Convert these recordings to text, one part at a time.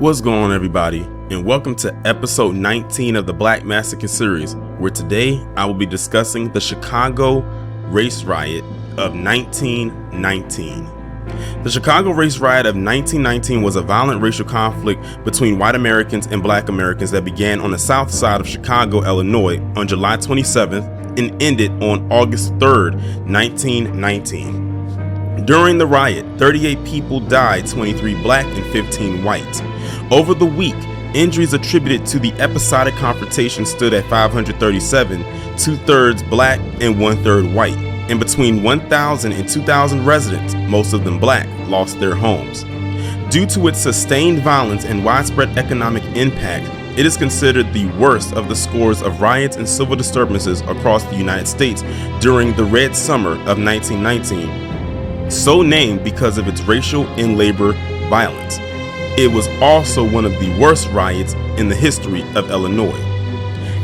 What's going on, everybody, and welcome to episode 19 of the Black Massacre series, where today I will be discussing the Chicago Race Riot of 1919. The Chicago Race Riot of 1919 was a violent racial conflict between white Americans and black Americans that began on the south side of Chicago, Illinois on July 27th and ended on August 3rd, 1919. During the riot, 38 people died, 23 black and 15 white. Over the week, injuries attributed to the episodic confrontation stood at 537, 2/3 black and 1/3 white, and between 1,000 and 2,000 residents, most of them black, lost their homes. Due to its sustained violence and widespread economic impact, it is considered the worst of the scores of riots and civil disturbances across the United States during the Red Summer of 1919, so named because of its racial and labor violence. It was also one of the worst riots in the history of Illinois.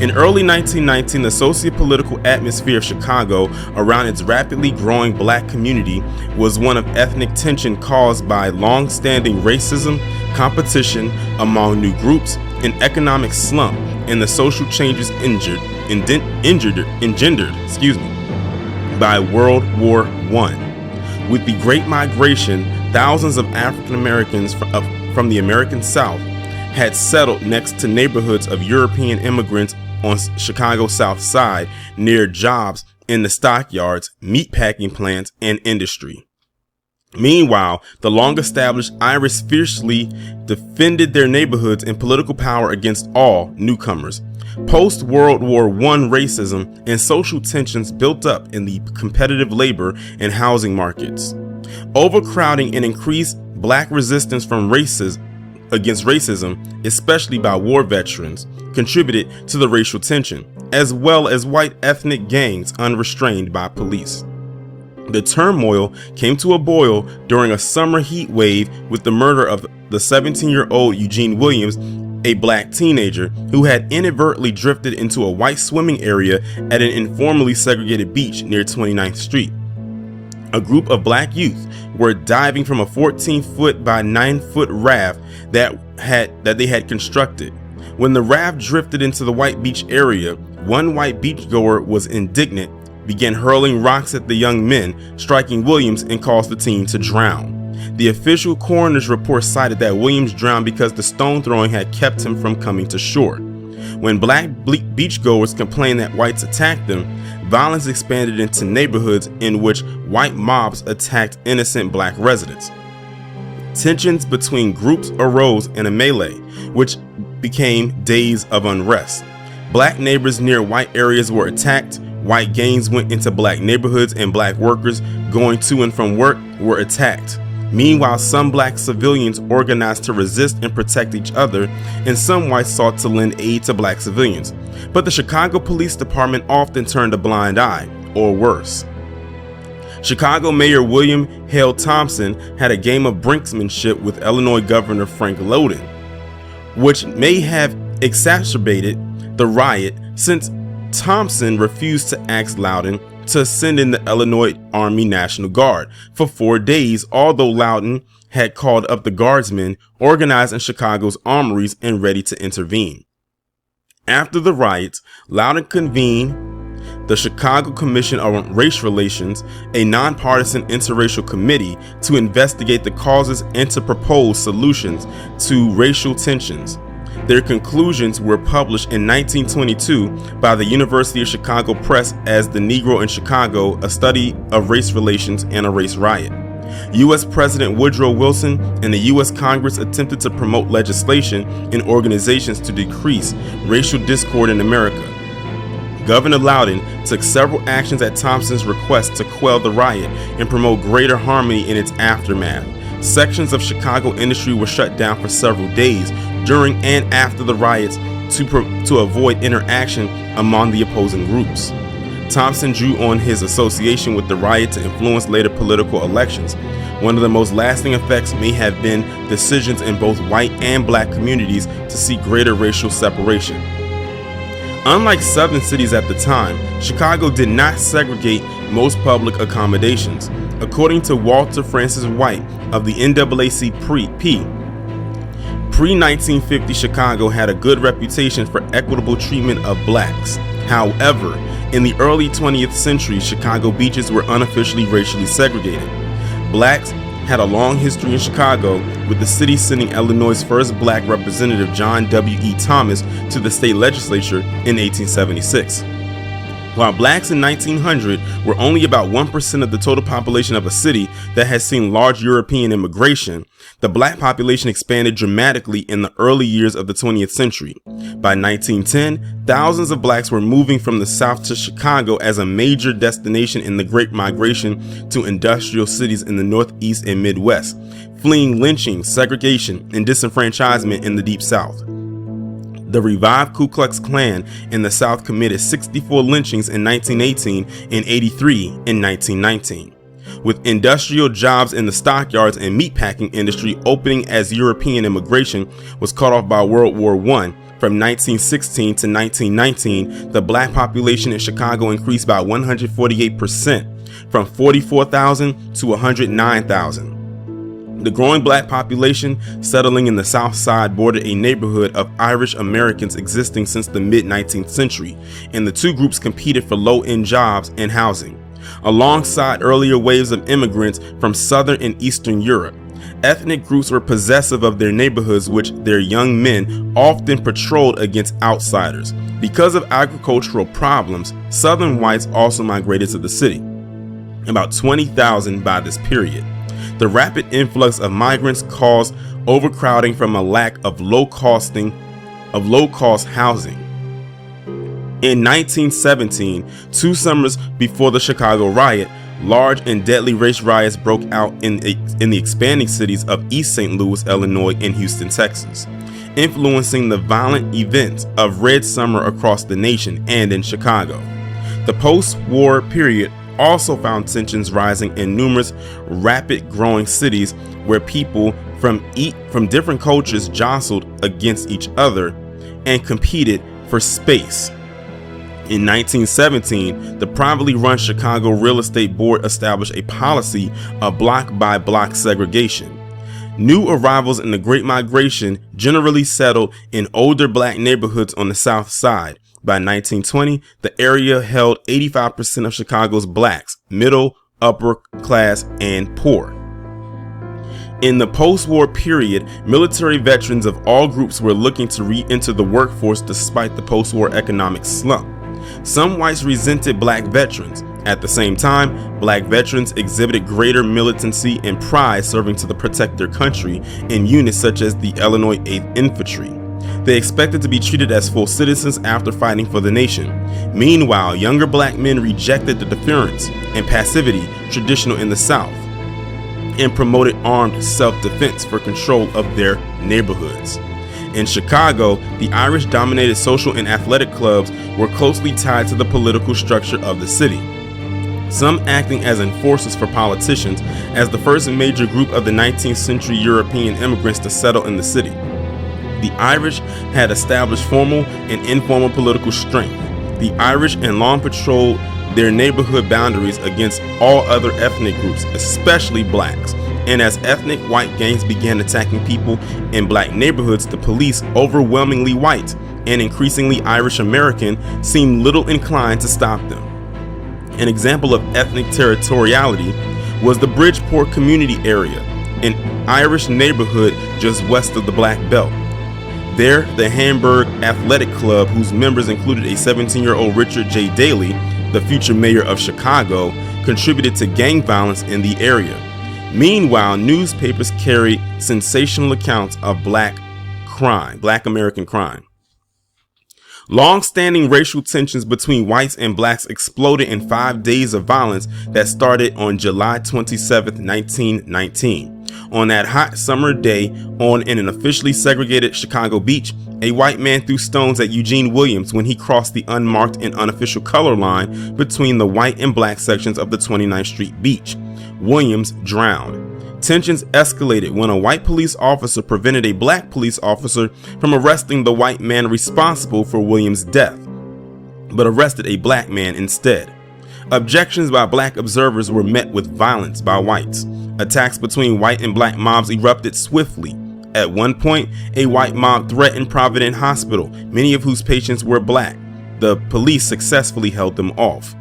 In early 1919, the socio-political atmosphere of Chicago around its rapidly growing black community was one of ethnic tension caused by long-standing racism, competition among new groups, an economic slump, and the social changes engendered by World War I. With the Great Migration, thousands of African Americans from the American South had settled next to neighborhoods of European immigrants on Chicago's South Side near jobs in the stockyards, meatpacking plants, and industry. Meanwhile, the long-established Irish fiercely defended their neighborhoods and political power against all newcomers. Post-World War I racism and social tensions built up in the competitive labor and housing markets. Overcrowding and increased black resistance from against racism, especially by war veterans, contributed to the racial tension, as well as white ethnic gangs unrestrained by police. The turmoil came to a boil during a summer heat wave with the murder of the 17-year-old Eugene Williams, a black teenager who had inadvertently drifted into a white swimming area at an informally segregated beach near 29th Street. A group of black youth were diving from a 14-foot by 9-foot raft that they had constructed. When the raft drifted into the white beach area, one white beachgoer was indignant, began hurling rocks at the young men, striking Williams, and caused the teen to drown. The official coroner's report cited that Williams drowned because the stone throwing had kept him from coming to shore. When black beachgoers complained that whites attacked them, violence expanded into neighborhoods in which white mobs attacked innocent black residents. Tensions between groups arose in a melee, which became days of unrest. Black neighbors near white areas were attacked, white gangs went into black neighborhoods, and black workers going to and from work were attacked. Meanwhile, some black civilians organized to resist and protect each other, and some whites sought to lend aid to black civilians. But the Chicago Police Department often turned a blind eye, or worse. Chicago Mayor William Hale Thompson had a game of brinksmanship with Illinois Governor Frank Loudon, which may have exacerbated the riot since Thompson refused to ask Loudon to send in the Illinois Army National Guard for 4 days, although Loudon had called up the guardsmen organized in Chicago's armories and ready to intervene. After the riots, Loudon convened the Chicago Commission on Race Relations, a nonpartisan interracial committee, to investigate the causes and to propose solutions to racial tensions. Their conclusions were published in 1922 by the University of Chicago Press as The Negro in Chicago, a study of race relations and a race riot. U.S. President Woodrow Wilson and the U.S. Congress attempted to promote legislation and organizations to decrease racial discord in America. Governor Loudon took several actions at Thompson's request to quell the riot and promote greater harmony in its aftermath. Sections of Chicago industry were shut down for several days during and after the riots to avoid interaction among the opposing groups. Thompson drew on his association with the riot to influence later political elections. One of the most lasting effects may have been decisions in both white and black communities to seek greater racial separation. Unlike southern cities at the time, Chicago did not segregate most public accommodations. According to Walter Francis White of the NAACP, Pre-1950 Chicago had a good reputation for equitable treatment of blacks. However, in the early 20th century, Chicago beaches were unofficially racially segregated. Blacks had a long history in Chicago, with the city sending Illinois' first black representative, John W.E. Thomas, to the state legislature in 1876. While blacks in 1900 were only about 1% of the total population of a city that had seen large European immigration, the black population expanded dramatically in the early years of the 20th century. By 1910, thousands of blacks were moving from the South to Chicago as a major destination in the Great Migration to industrial cities in the Northeast and Midwest, fleeing lynching, segregation, and disenfranchisement in the Deep South. The revived Ku Klux Klan in the South committed 64 lynchings in 1918 and 83 in 1919. With industrial jobs in the stockyards and meatpacking industry opening as European immigration was cut off by World War I, from 1916 to 1919, the black population in Chicago increased by 148%, from 44,000 to 109,000. The growing black population settling in the South Side bordered a neighborhood of Irish Americans existing since the mid-19th century, and the two groups competed for low-end jobs and housing. Alongside earlier waves of immigrants from Southern and Eastern Europe, ethnic groups were possessive of their neighborhoods, which their young men often patrolled against outsiders. Because of agricultural problems, Southern whites also migrated to the city, about 20,000 by this period. The rapid influx of migrants caused overcrowding from a lack of low-cost housing. In 1917, 2 summers before the Chicago riot, large and deadly race riots broke out in the expanding cities of East St. Louis, Illinois, and Houston, Texas, influencing the violent events of Red Summer across the nation and in Chicago. The post-war period also found tensions rising in numerous rapid growing cities where people from different cultures jostled against each other and competed for space. In 1917, the privately run Chicago Real Estate Board established a policy of block-by-block segregation. New arrivals in the Great Migration generally settled in older black neighborhoods on the South Side. By 1920, the area held 85% of Chicago's blacks, middle, upper class, and poor. In the post-war period, military veterans of all groups were looking to re-enter the workforce despite the post-war economic slump. Some whites resented black veterans. At the same time, black veterans exhibited greater militancy and pride serving to protect their country in units such as the Illinois 8th Infantry. They expected to be treated as full citizens after fighting for the nation. Meanwhile, younger black men rejected the deference and passivity traditional in the South and promoted armed self-defense for control of their neighborhoods. In Chicago, the Irish-dominated social and athletic clubs were closely tied to the political structure of the city, some acting as enforcers for politicians, as the first major group of the 19th century European immigrants to settle in the city. The Irish had established formal and informal political strength. The Irish and long patrolled their neighborhood boundaries against all other ethnic groups, especially blacks. And as ethnic white gangs began attacking people in black neighborhoods, the police, overwhelmingly white and increasingly Irish American, seemed little inclined to stop them. An example of ethnic territoriality was the Bridgeport community area, an Irish neighborhood just west of the Black Belt. There, the Hamburg Athletic Club, whose members included a 17-year-old Richard J. Daley, the future mayor of Chicago, contributed to gang violence in the area. Meanwhile, newspapers carried sensational accounts of black American crime. Long-standing racial tensions between whites and blacks exploded in 5 days of violence that started on July 27, 1919. On that hot summer day, on an officially segregated Chicago beach, a white man threw stones at Eugene Williams when he crossed the unmarked and unofficial color line between the white and black sections of the 29th Street beach. Williams drowned. Tensions escalated when a white police officer prevented a black police officer from arresting the white man responsible for Williams' death, but arrested a black man instead. Objections by black observers were met with violence by whites. Attacks between white and black mobs erupted swiftly. At one point, a white mob threatened Providence Hospital, many of whose patients were black. The police successfully held them off.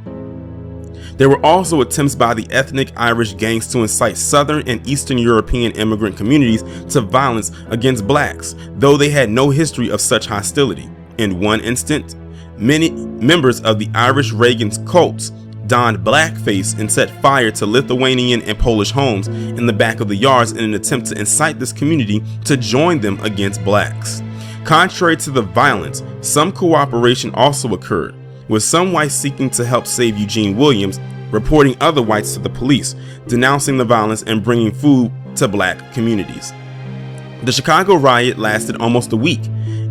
There were also attempts by the ethnic Irish gangs to incite Southern and Eastern European immigrant communities to violence against blacks, though they had no history of such hostility. In one instance, many members of the Irish Reagan's cults donned blackface and set fire to Lithuanian and Polish homes in the back of the yards in an attempt to incite this community to join them against blacks. Contrary to the violence, some cooperation also occurred, with some whites seeking to help save Eugene Williams, reporting other whites to the police, denouncing the violence and bringing food to black communities. The Chicago riot lasted almost a week,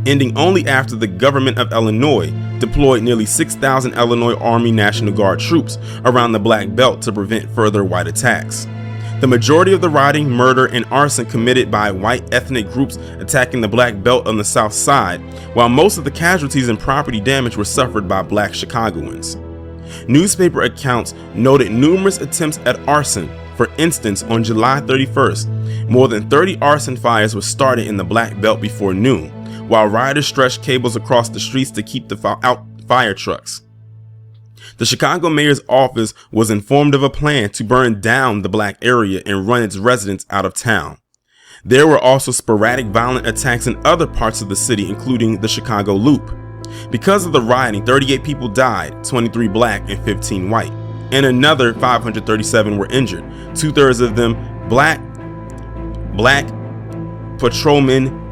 ending only after the government of Illinois deployed nearly 6,000 Illinois Army National Guard troops around the Black Belt to prevent further white attacks. The majority of the rioting, murder, and arson committed by white ethnic groups attacking the Black Belt on the South Side, while most of the casualties and property damage were suffered by black Chicagoans. Newspaper accounts noted numerous attempts at arson. For instance, on July 31st, more than 30 arson fires were started in the Black Belt before noon, while rioters stretched cables across the streets to keep out fire trucks. The Chicago mayor's office was informed of a plan to burn down the black area and run its residents out of town. There were also sporadic violent attacks in other parts of the city, including the Chicago Loop. Because of the rioting, 38 people died, 23 black and 15 white, and another 537 were injured, 2/3 of them black. Patrolman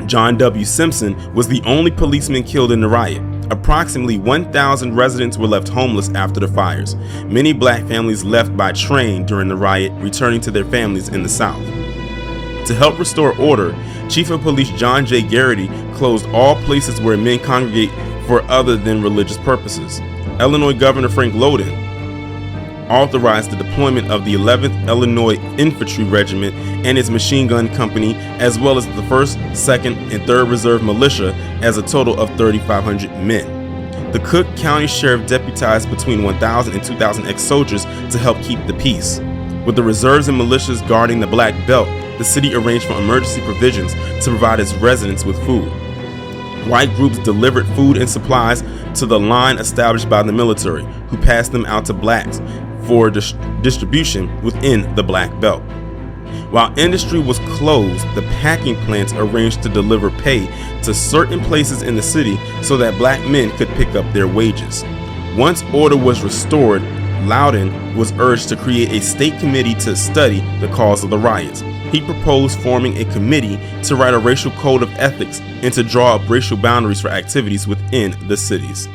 John W. Simpson was the only policeman killed in the riot. Approximately 1,000 residents were left homeless after the fires. Many black families left by train during the riot, returning to their families in the South. To help restore order, Chief of Police John J. Garrity closed all places where men congregate for other than religious purposes. Illinois Governor Frank Lowden authorized the deployment of the 11th Illinois Infantry Regiment and its machine gun company, as well as the 1st, 2nd, and 3rd Reserve Militia, as a total of 3,500 men. The Cook County Sheriff deputized between 1,000 and 2,000 ex-soldiers to help keep the peace. With the reserves and militias guarding the Black Belt, the city arranged for emergency provisions to provide its residents with food. White groups delivered food and supplies to the line established by the military, who passed them out to blacks for distribution within the Black Belt. While industry was closed, the packing plants arranged to deliver pay to certain places in the city so that black men could pick up their wages. Once order was restored, Loudon was urged to create a state committee to study the cause of the riots. He proposed forming a committee to write a racial code of ethics and to draw up racial boundaries for activities within the cities.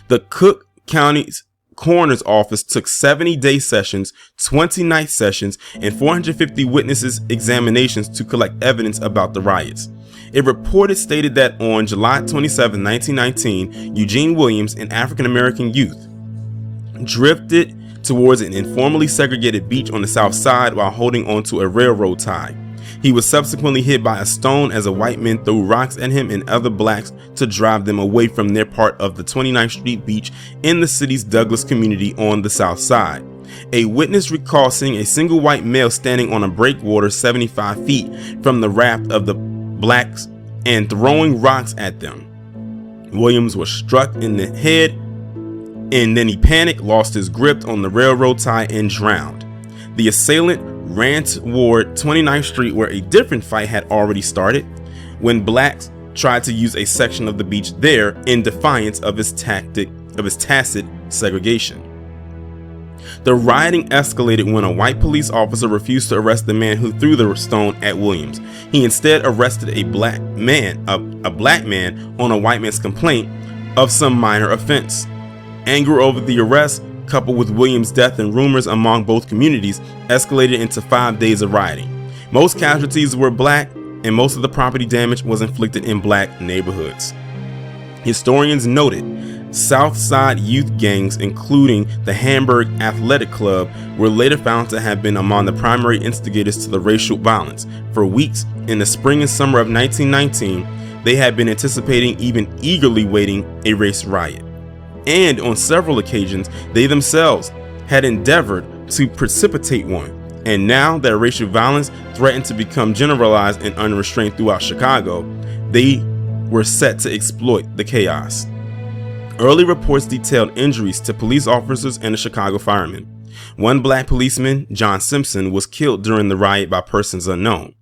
The Cook County's coroner's office took 70 day sessions, 20 night sessions, and 450 witnesses examinations to collect evidence about the riots. It reported stated that on July 27, 1919, Eugene Williams, an African-American youth, drifted towards an informally segregated beach on the south side while holding onto a railroad tie. He was subsequently hit by a stone as a white man threw rocks at him and other blacks to drive them away from their part of the 29th Street beach in the city's Douglas community on the south side. A witness recalled seeing a single white male standing on a breakwater 75 feet from the raft of the blacks and throwing rocks at them. Williams was struck in the head, and then he panicked, lost his grip on the railroad tie, and drowned. The assailant ran toward 29th Street, where a different fight had already started, when blacks tried to use a section of the beach there in defiance of his tacit segregation. The rioting escalated when a white police officer refused to arrest the man who threw the stone at Williams. He instead arrested a black man on a white man's complaint of some minor offense. Anger over the arrest, coupled with Williams' death and rumors among both communities, escalated into 5 days of rioting. Most casualties were black, and most of the property damage was inflicted in black neighborhoods. Historians noted South Side youth gangs, including the Hamburg Athletic Club, were later found to have been among the primary instigators to the racial violence. For weeks in the spring and summer of 1919, they had been anticipating, even eagerly waiting, a race riot. And on several occasions, they themselves had endeavored to precipitate one, And now that racial violence threatened to become generalized and unrestrained throughout Chicago, they were set to exploit the chaos. Early reports detailed injuries to police officers and a Chicago fireman. One black policeman, John Simpson, was killed during the riot by persons unknown.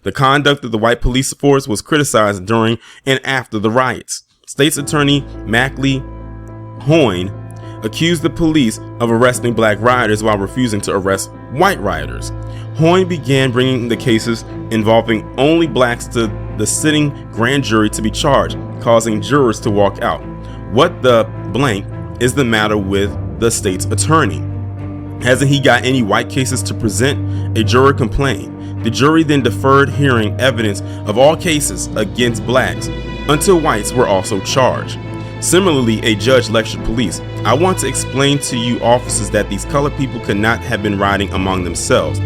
The conduct of the white police force was criticized during and after the riots. State's Attorney Mackley Hoyne accused the police of arresting black rioters while refusing to arrest white rioters. Hoyne began bringing the cases involving only blacks to the sitting grand jury to be charged, causing jurors to walk out. What the blank is the matter with the state's attorney? Hasn't he got any white cases to present? A juror complained. The jury then deferred hearing evidence of all cases against blacks until whites were also charged. Similarly, a judge lectured police. I want to explain to you officers that these colored people could not have been rioting among themselves.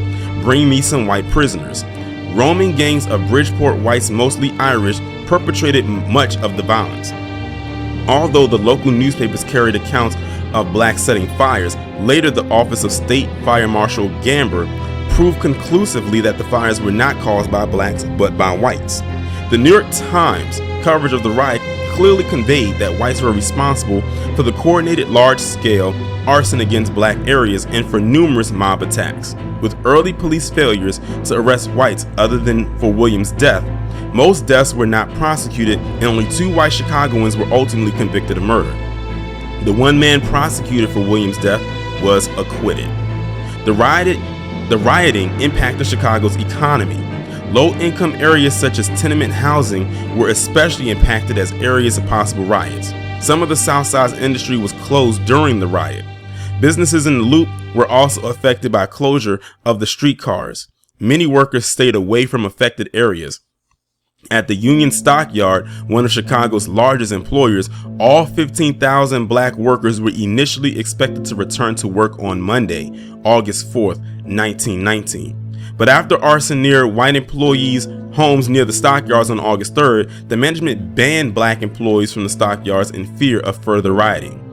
Bring me some white prisoners. Roaming gangs of Bridgeport whites, mostly Irish, perpetrated much of the violence. Although the local newspapers carried accounts of blacks setting fires, later the Office of State Fire Marshal Gamber proved conclusively that the fires were not caused by blacks but by whites. The New York Times coverage of the riot clearly conveyed that whites were responsible for the coordinated large-scale arson against black areas and for numerous mob attacks. With early police failures to arrest whites other than for Williams' death, most deaths were not prosecuted and only 2 white Chicagoans were ultimately convicted of murder. The one man prosecuted for Williams' death was acquitted. The rioting impacted Chicago's economy. Low-income areas such as tenement housing were especially impacted as areas of possible riots. Some of the South Side's industry was closed during the riot. Businesses in the Loop were also affected by closure of the streetcars. Many workers stayed away from affected areas. At the Union Stockyard, one of Chicago's largest employers, all 15,000 black workers were initially expected to return to work on Monday, August 4th, 1919. But after arson near white employees' homes near the stockyards on August 3rd, the management banned black employees from the stockyards in fear of further rioting.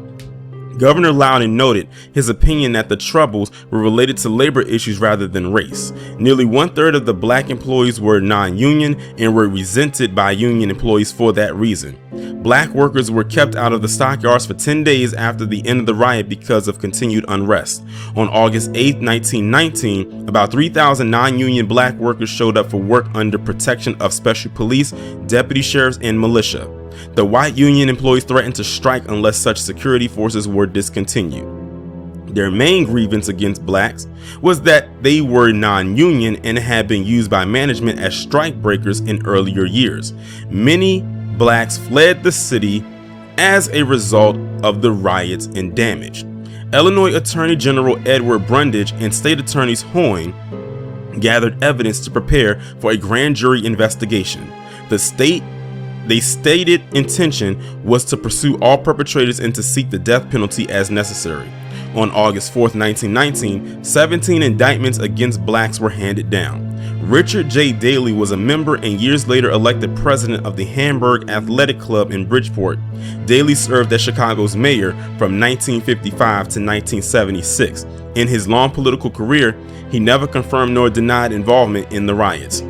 Governor Loudon noted his opinion that the troubles were related to labor issues rather than race. Nearly 1/3 of the black employees were non-union and were resented by union employees for that reason. Black workers were kept out of the stockyards for 10 days after the end of the riot because of continued unrest. On August 8, 1919, about 3,000 non-union black workers showed up for work under protection of special police, deputy sheriffs, and militia. The white union employees threatened to strike unless such security forces were discontinued. Their main grievance against blacks was that they were non-union and had been used by management as strike breakers in earlier years. Many blacks fled the city as a result of the riots and damage. Illinois Attorney General Edward Brundage and State Attorneys Hoyne gathered evidence to prepare for a grand jury investigation. They stated intention was to pursue all perpetrators and to seek the death penalty as necessary. On August 4th, 1919, 17 indictments against blacks were handed down. Richard J. Daley was a member and years later elected president of the Hamburg Athletic Club in Bridgeport. Daley served as Chicago's mayor from 1955 to 1976. In his long political career, he never confirmed nor denied involvement in the riots.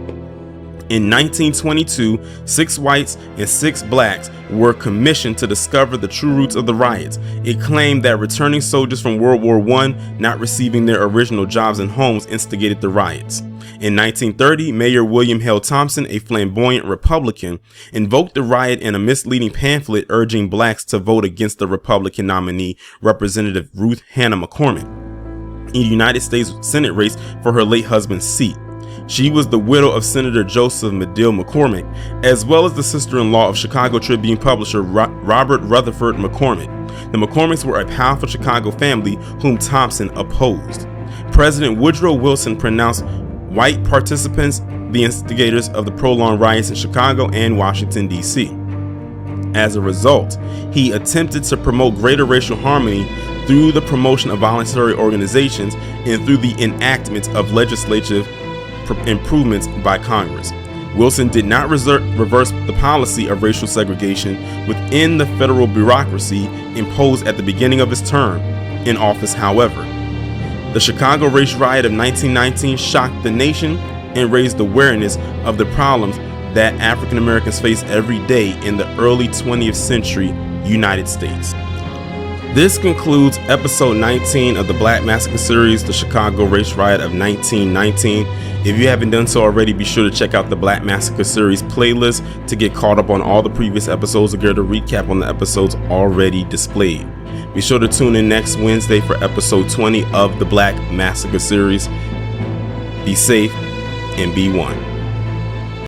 In 1922, 6 whites and 6 blacks were commissioned to discover the true roots of the riots. It claimed that returning soldiers from World War I not receiving their original jobs and homes instigated the riots. In 1930, Mayor William Hale Thompson, a flamboyant Republican, invoked the riot in a misleading pamphlet urging blacks to vote against the Republican nominee, Representative Ruth Hanna McCormick, in the United States Senate race for her late husband's seat. She was the widow of Senator Joseph Medill McCormick, as well as the sister-in-law of Chicago Tribune publisher Robert Rutherford McCormick. The McCormicks were a powerful Chicago family whom Thompson opposed. President Woodrow Wilson pronounced white participants the instigators of the prolonged riots in Chicago and Washington, D.C. As a result, he attempted to promote greater racial harmony through the promotion of voluntary organizations and through the enactment of legislative improvements by Congress. Wilson did not reverse the policy of racial segregation within the federal bureaucracy imposed at the beginning of his term in office, however. The Chicago Race Riot of 1919 shocked the nation and raised awareness of the problems that African Americans face every day in the early 20th century United States. This concludes episode 19 of the Black Massacre series, the Chicago Race Riot of 1919. If you haven't done so already, be sure to check out the Black Massacre series playlist to get caught up on all the previous episodes or get a recap on the episodes already displayed. Be sure to tune in next Wednesday for episode 20 of the Black Massacre series. Be safe and be one.